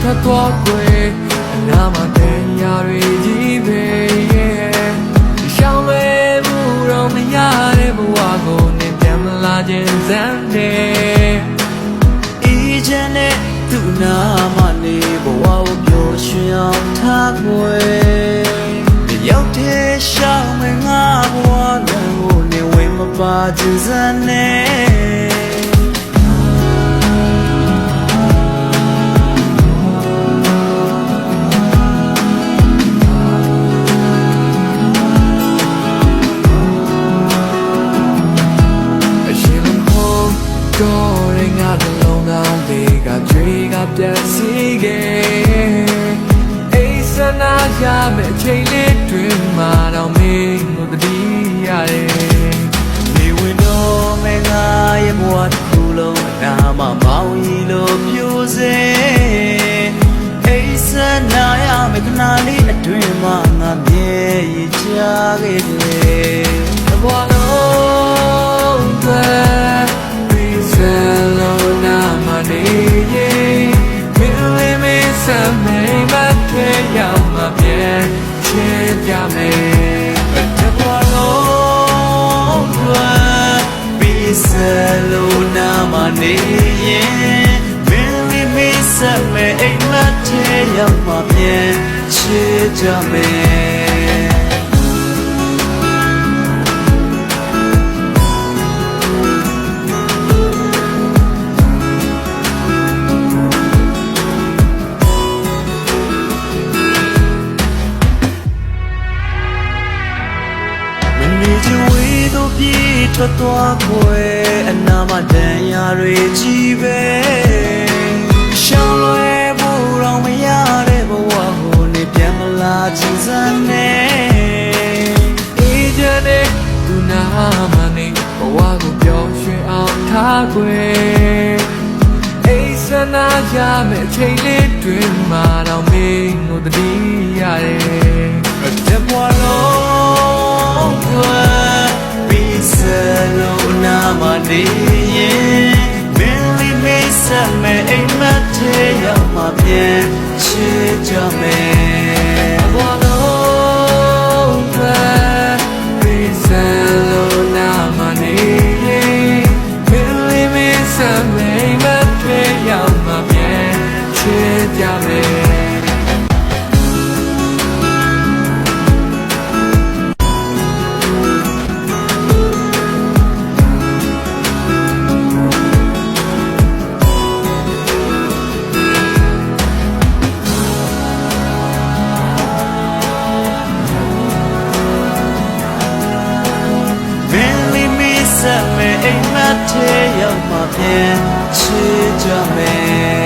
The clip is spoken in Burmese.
ထွက်သွားခွေအနာမှာတဲ့ရာတွေကြီးပဲရှောင်းလဲမှုတော့မရတဲ့ဘဝကိုနေပြန်မလာခြင်းစမ်းတယ်အေးချမ်းတဲ့သူနာမနေဘဝကိုပျော်ရွှင်အောင်ထားခွေရောက်တဲ့ရှောင်းမဲ့ငါဘဝကိုနေဝင်မပါခြင်းစမ်းနဲ့တော့ရင်ငါတလုံးသားလေးကကြွေကပြတ်စီခဲ့အိစနာရမယ့်အချိန်လေးတွင်မှတော့မင်းကိုတတိရတယ်နေဝင်တော့မဲ့ငါရဲ့ဘဝတစ်ခုလုံးအနာမမောင်းရီလို့ပြိုစေအိစနာရမယ့်ခဏလေးအတွင်မှငါမြဲရချခဲ့တယ်ဘဝလုံးBarcelona money Millie me some me young my bien shit ya me the Barcelona money Millie me some me young my bien shit ya meထွက်သွားခွေအနာမတန်ရာတွေကြီးပဲရှောင်းလွယ်ဖို့တော့မရတဲ့ဘဝကိုနေပြန်မလာခြင်းစမ်းနဲ့အေးချမ်းတဲ့သူနာမနေဘဝကိုပျော်ရွှင်အောင်ထားခွေအိစနာရမယ့်အချိန်လေးတွင်မှတော့မင်းကိုတတိရတယ်တဲ့ဘဝလုံးBarcelona money Millie me some me ain't my tail my bien shit ya me Barcelona money Millie me some me ain't my tail my bien shit ya me me ain't my tail my bien shit ya me